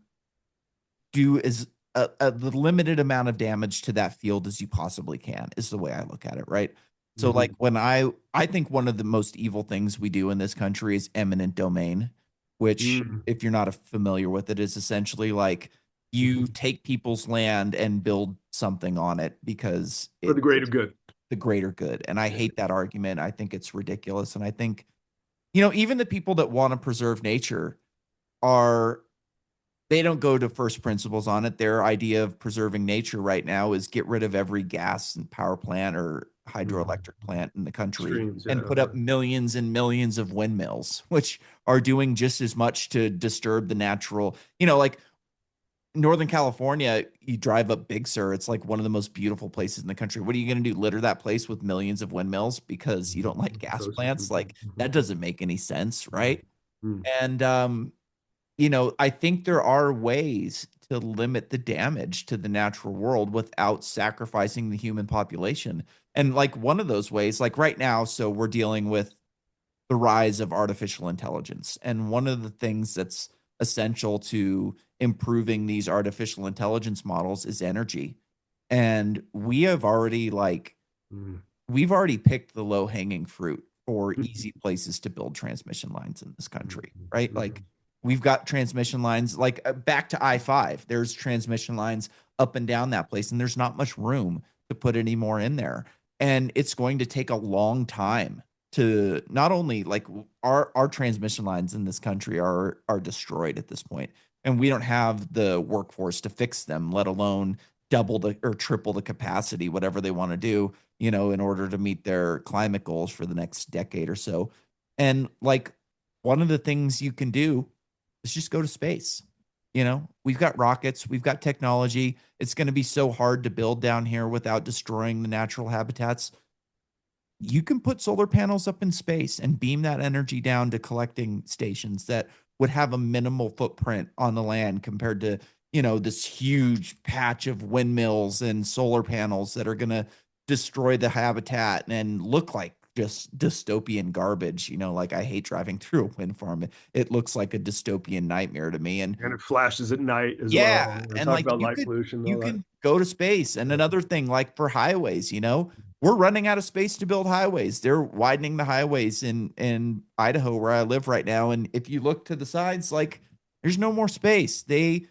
do as the limited amount of damage to that field as you possibly can, is the way I look at it, right? So like Mhm. when I think one of the most evil things we do in this country is eminent domain, which Mm. if you're not familiar with it, is essentially like you Mhm. take people's land and build something on it because For the it's greater good. the greater good. And I Yeah. hate that argument. I think it's ridiculous. And I think, even the people that want to preserve nature are they don't go to first principles on it. Their idea of preserving nature right now is get rid of every gas and power plant or Mm. hydroelectric plant in the country Streams. and Yeah. put up millions and millions of windmills, which are doing just as much to disturb the natural, like Northern California, you drive up Big Sur, it's like one of the most beautiful places in the country. What are you going to do? Litter that place with millions of windmills because you don't like gas Toast. plants? Like that Mhm. doesn't make any sense, right? Mm. And I think there are ways to limit the damage to the natural world without sacrificing the human population. And like one of those ways, like right now, so we're dealing with the rise of artificial intelligence. And one of the things that's essential to improving these artificial intelligence models is energy. And Mm. we've already picked the low hanging fruit for Mhm. easy places to build transmission lines in this Mhm. country, right? Like Mhm. we've got transmission lines like back to I-5. There's transmission lines up and down that place, and there's not much room to put any more in there. And it's going to take a long time to not only like our transmission lines in this country are destroyed at this point, and we don't have the workforce to fix them, let alone double the or triple the capacity, whatever they want to do, in order to meet their climate goals for the next decade or so. And like one of the things you can do is just go to space. We've got rockets, we've got technology. It's going to be so hard to build down here without destroying the natural habitats. You can put solar panels up in space and beam that energy down to collecting stations that would have a minimal footprint on the land compared to, this huge patch of windmills and solar panels that are going to destroy the habitat and look like just dystopian garbage. Like I hate driving through a wind farm. It looks like a dystopian nightmare to me. And And it flashes at night as yeah, well. I and talk like about light pollution and you all that. can go to space. And Yeah. another thing, like for highways, we're running out of space to build highways. They're widening the highways in Idaho where I live right now. And if you look to the sides, like there's no more space. They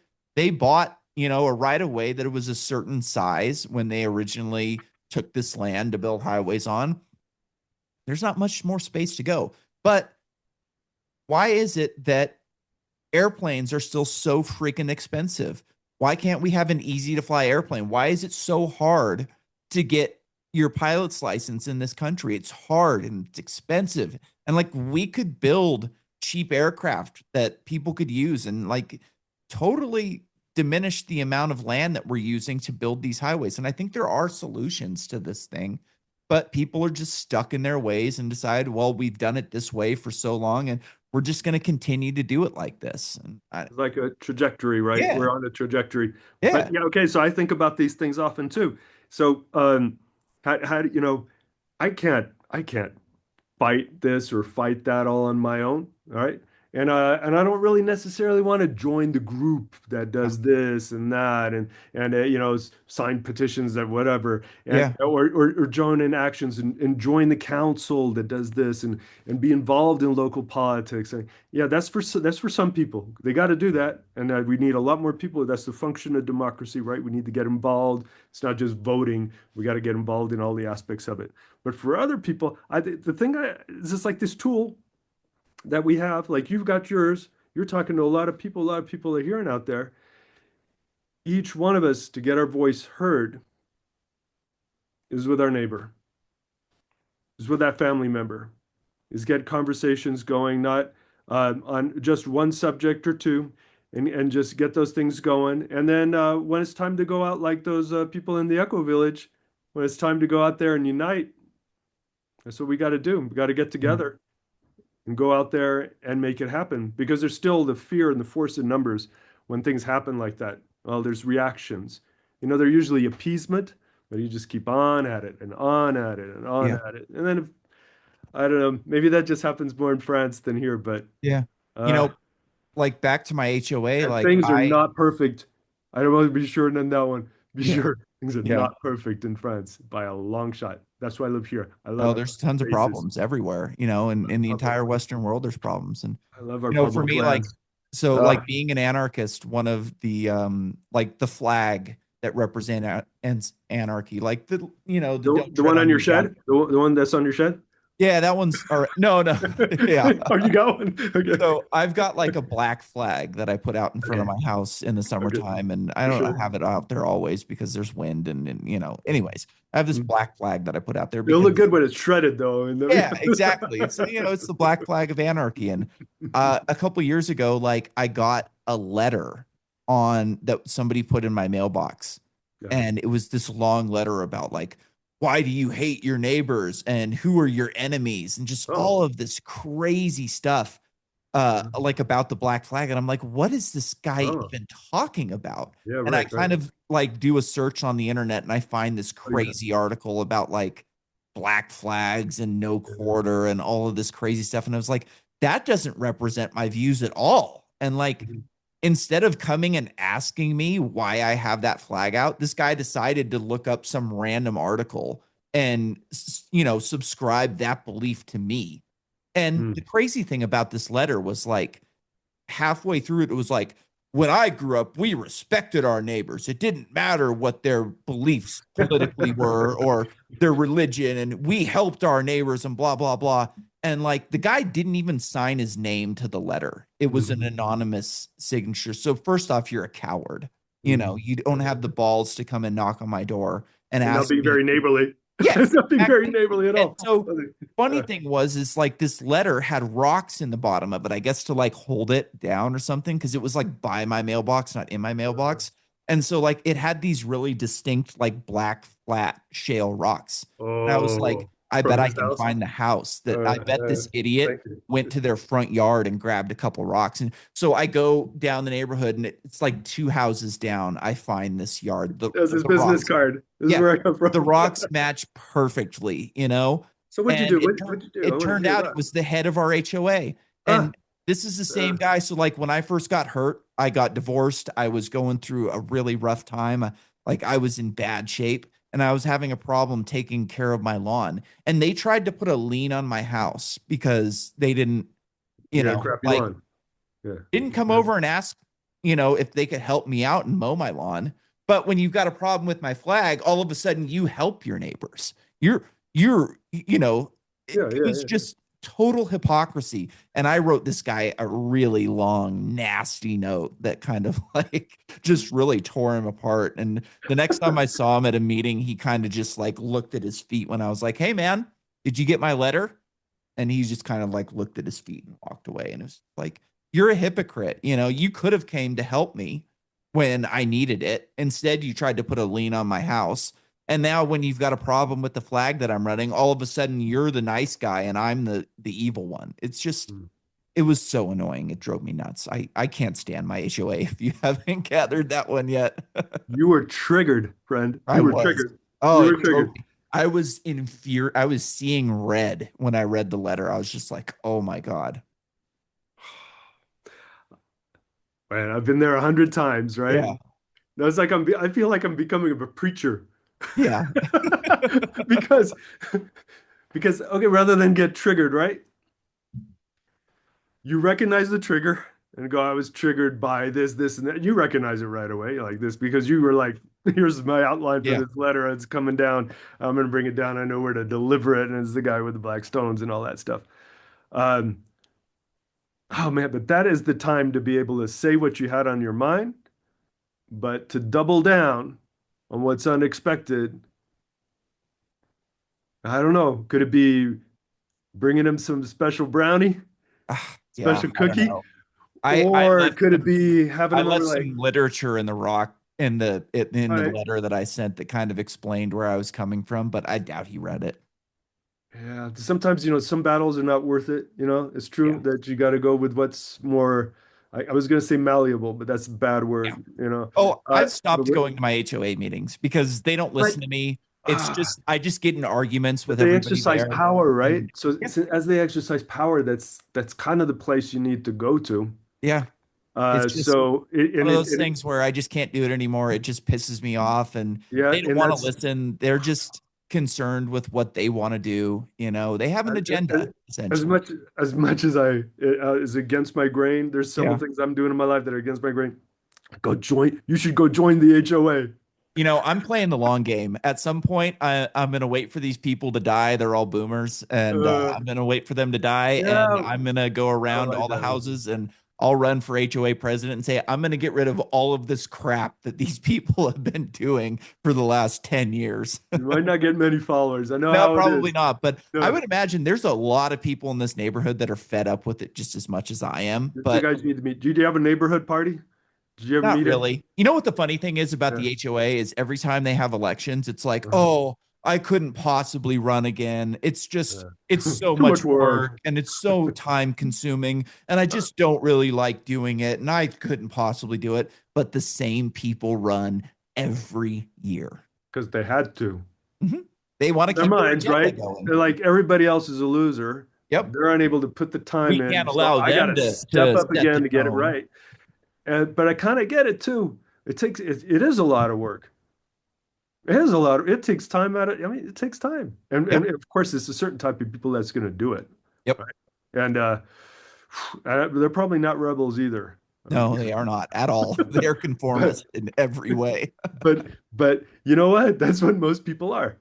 bought, a right of way that it was a certain size when they originally took this land to build highways on. There's not much more space to go. But why is it that airplanes are still so freaking expensive? Why can't we have an easy to fly airplane? Why is it so hard to get your pilot's license in this country? It's hard and it's expensive. And like we could build cheap aircraft that people could use and like totally diminish the amount of land that we're using to build these highways. And I think there are solutions to this thing, but people are just stuck in their ways and decide, well, we've done it this way for so long and we're just going to continue to do it like this. And It's like a trajectory, right? yeah, We're on a trajectory. But yeah, yeah, okay, so I think about these things often too. So how do you know, I can't fight this or fight that all on my own. All right. And I don't really necessarily want to join the group that does this and that and sign petitions that whatever and yeah, or join in actions and join the council that does this and be involved in local politics. And yeah, that's for some people. They got to do that, and we need a lot more people. That's the function of democracy, right? We need to get involved. It's not just voting. We got to get involved in all the aspects of it. But for other people, the thing is just like this tool that we have, like you've got yours, you're talking to a lot of people are hearing out there. Each one of us to get our voice heard is with our neighbor, is with that family member, is get conversations going, not on just one subject or two, and just get those things going. And then when it's time to go out, like those people in the Echo Village, when it's time to go out there and unite, that's what we got to do. We got to get mm, together and go out there and make it happen because there's still the fear and the force in numbers when things happen like that. Well, there's reactions. They're usually appeasement, but you just keep on at it and on at it and on yeah, at it. And then if, I don't know, maybe that just happens more in France than here, but yeah. You uh know, like back to my HOA, and like things are not perfect. I don't want to be sure on that one. Be yeah, sure things are yeah. not perfect in France by a long shot. That's why I live here. I Oh, love there's tons of spaces. problems everywhere, and in the Public. entire Western world, there's problems. And, I love our for public me, lands. like Uh, being an anarchist, one of the, like the flag that represent anarchy, like the don't the one tread on on your me down. shed, the one that's on your shed. Yeah, that one's, or no, no. Yeah. Oh, you got one? Okay. So I've got like a black flag that I put out in front of Okay. my house in the Okay. summertime, and I For don't sure. have it out there always because there's wind and anyways, I have this Mm. black flag that I put out there It'll look because good when it's shredded, though. And yeah, exactly. It's the black flag of anarchy. And a couple years ago, like I got a letter on that somebody put in my mailbox, yeah. and it was this long letter about like why do you hate your neighbors and who are your enemies and just Oh. all of this crazy stuff like about the black flag. And I'm like, what is this guy Oh. even talking about? Yeah. And I Right. Right. kind of like do a search on the internet and I find this Oh yeah. crazy article about like black flags and no Yeah. quarter and all of this crazy stuff. And I was like, that doesn't represent my views at all. And like, Mhm. instead of coming and asking me why I have that flag out, this guy decided to look up some random article and, subscribe that belief to me. And the Mm. crazy thing about this letter was like halfway through it, it was like, when I grew up, we respected our neighbors. It didn't matter what their beliefs politically were or their religion, and we helped our neighbors and blah, blah, blah. And like the guy didn't even sign his name to the letter, it was an Mhm. anonymous signature. So, first off, you're a coward. Mhm. You don't have the balls to come and knock on my door and And not ask being me. very neighborly. Yeah, It's not being very exactly. neighborly at And all. so funny Uh, thing was is like this letter had rocks in the bottom of it, I guess to like hold it down or something, because it was like by my mailbox, not in my mailbox. And so like it had these really distinct like black flat shale rocks. And I was like, oh, I from bet I his can house. find the house that I bet this Thank idiot you. went to their front yard and grabbed a couple rocks. And so I go down the neighborhood and it's like two houses down. I find this yard, That's his the business rocks. card. This is Yeah, where I come the from. rocks match perfectly. So what'd you And do? What'd you do? I it want to turned hear out it that. was the head of our HOA. Ah, And this is the uh, same guy. So like when I first got hurt, I got divorced. I was going through a really rough time. Like I was in bad shape and I was having a problem taking care of my lawn. And they tried to put a lien on my house because they didn't, you got a crappy like lawn. Yeah. didn't come over and ask, if they could help me out and mow my lawn. But when you've got a problem with my flag, all of a sudden you help your neighbors. Yeah, it yeah, was yeah. just total hypocrisy. And I wrote this guy a really long, nasty note that kind of like just really tore him apart. And the next time I saw him at a meeting, he kind of just like looked at his feet when I was like, hey, man, did you get my letter? And he just kind of like looked at his feet and walked away. And it was like, you're a hypocrite. You could have came to help me when I needed it. Instead, you tried to put a lien on my house. And now when you've got a problem with the flag that I'm running, all of a sudden you're the nice guy and I'm the evil one. It's just Mm. it was so annoying. It drove me nuts. I can't stand my HOA if you haven't gathered that one yet. You were triggered, friend. I You were was. triggered. Oh, You were it drove triggered. me. I was in fear. I was seeing red when I read the letter. I was just like, oh my God. Man, I've been there 100 times, right? Yeah. No, it's like I feel like I'm becoming a preacher. Yeah. because okay, rather than get triggered, right? You recognize the trigger and go, I was triggered by this, and that. You recognize it right away, like this, because you were like, here's my outline for Yeah. this letter. It's coming down. I'm gonna bring it down. I know where to deliver it, and it's the guy with the black stones and all that stuff. Um, oh man, but that is the time to be able to say what you had on your mind, but to double down on what's unexpected. I don't know. Could it be bringing him some special brownie, Yeah. special I don't cookie? know. I Or left could it some be having I him over left like, some literature in the rock in all the right, letter that I sent that kind of explained where I was coming from, but I doubt he read it. yeah, sometimes, some battles are not worth it. It's true Yeah. that you got to go with what's more, I was going to say malleable, but that's a bad Yeah. word. Oh, I've But stopped going to my HOA meetings because they don't but, listen to me. It's ah, just I just get in arguments but with they everybody exercise there. power, right? And So, yeah, as they exercise power, that's kind of the place you need to go to. yeah. It's just So, one of those things where I just can't do it anymore. It just pisses me off and yeah, they don't and want to that's listen. They're just concerned with what they want to do. They have an as, agenda, as essentially. much as I is against my grain. There's several Yeah. things I'm doing in my life that are against my grain. Go join. You should go join the HOA. I'm playing the long game. At some point, I'm going to wait for these people to die. They're all boomers, and Uh, I'm going to wait for them to die. And yeah, I'm going to go I around like all the that. houses and I'll run for HOA president and say, I'm going to get rid of all of this crap that these people have been doing for the last 10 years. You might not get many followers. I know No, how it probably is. not. But I No, would imagine there's a lot of people in this neighborhood that are fed up with it just as much as I am. it's the But guys you need to meet. Do you have a neighborhood party? Did you ever not meet it? really. You know what the funny thing is about Yeah. the HOA is every time they have elections, it's like, Uh-huh. oh, I couldn't possibly run again. Yeah. It's so Too much much work. work and it's so time consuming. And I just don't really like doing it. And I couldn't possibly do it. But the same people run every year. Because they had to. Mhm. They want to Their keep their minds, agenda right? going. They're like everybody else is a loser. Yep. They're unable to put the time We in. can't So allow I got them to step to up set the again to get it tone. right. But I kind of get it too. It is a lot of work. It takes time out of, I mean, it takes time. And Yep. of course, it's a certain type of people that's going to do it. Yep. Right. And they're probably not rebels either. No, they are not at all. They're But conformist in every way. but you know what? That's what most people are.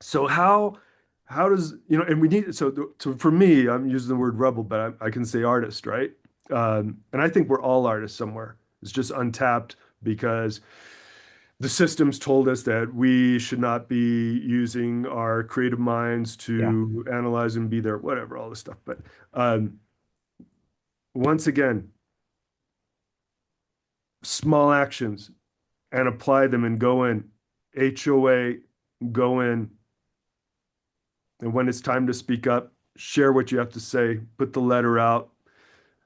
So how does, and we need, for me, I'm using the word rebel, but I can say artist, right? And I think we're all artists somewhere. It's just untapped because the systems told us that we should not be using our creative minds Yeah. to analyze and be there, whatever, all this stuff. But um, once again, small actions and apply them and go in. HOA, go in. And when it's time to speak up, share what you have to say, put the letter out.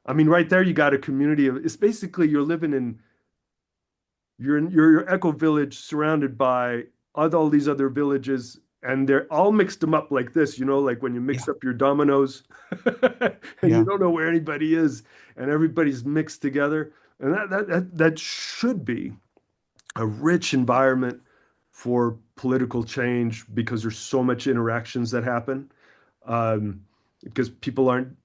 I mean, right there, you got a community of, it's basically you're in your eco village surrounded by all these other villages, and they're all mixed them up like this, like when you Yeah. mix up your dominoes and you Yeah. don't know where anybody is, and everybody's mixed together. And that should be a rich environment for political change because there's so much interactions that happen. Because people aren't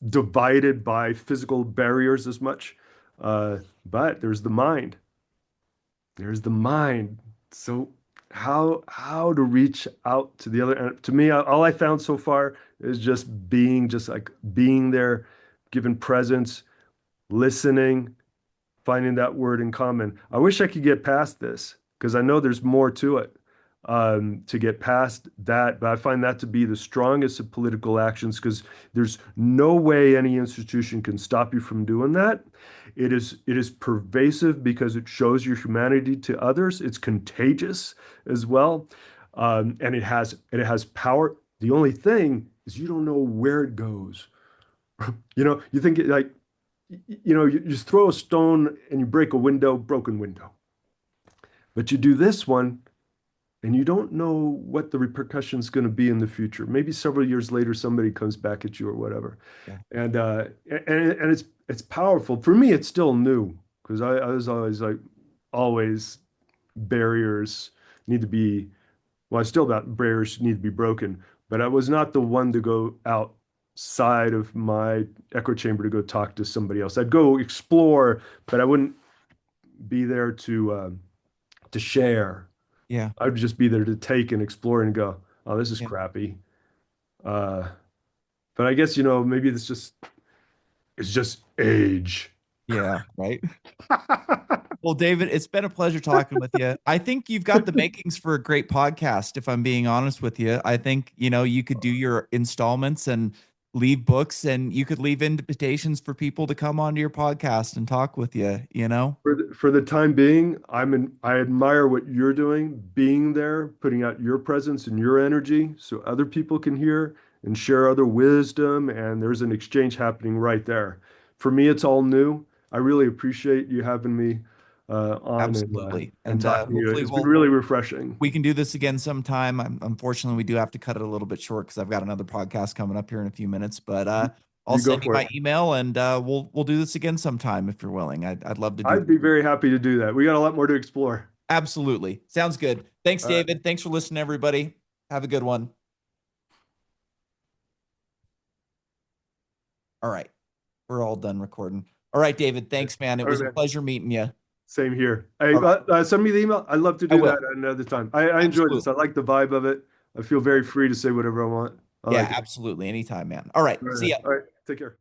divided by physical barriers as much. But there's the mind. There's the mind. So how to reach out to the other? And to me, all I found so far is just like being there, giving presence, listening, finding that word in common. I wish I could get past this because I know there's more to it. to get past that. But I find that to be the strongest of political actions because there's no way any institution can stop you from doing that. It is pervasive because it shows your humanity to others. It's contagious as well, and it has power. The only thing is you don't know where it goes. You think you just throw a stone and you break a window, broken window. But you do this one and you don't know what the repercussion is going to be in the future. Maybe several years later, somebody comes back at you or whatever. Yeah. And it's powerful. For me, it's still new because I was always like, always barriers need to be, well, I still about barriers need to be broken, but I was not the one to go outside of my echo chamber to go talk to somebody else. I'd go explore, but I wouldn't be there to share. Yeah. I'd just be there to take and explore and go, oh, this is Yeah. crappy. Uh, but I guess, maybe it's just age. Yeah. Right. Well, David, it's been a pleasure talking with you. I think you've got the makings for a great podcast, if I'm being honest with you. I think, you could do your installments and leave books, and you could leave invitations for people to come onto your podcast and talk with you. For the time being, I admire what you're doing, being there, putting out your presence and your energy so other people can hear and share other wisdom, and there's an exchange happening right there. For me, it's all new. I really appreciate you having me on Absolutely. and And talking to you. hopefully It's been really refreshing. we can do this again sometime. Unfortunately, we do have to cut it a little bit short because I've got another podcast coming up here in a few minutes. But I'll You go send you for it. my email, and we'll do this again sometime if you're willing. I'd love to do I'd that. be very happy to do that. We got a lot more to explore. Absolutely. Sounds good. Thanks, All right. David. Thanks for listening, everybody. Have a good one. All right. We're all done recording. All right, David. Thanks, man. It All right, was a man. pleasure meeting you. Same here. Hey, All right. send me the email. I'd love to I do that will. at another time. I enjoyed this. Absolutely. I like the vibe of it. I feel very free to say whatever I want. I Yeah, like it. absolutely. Anytime, man. All right. All right, See man. ya. All right. Take care.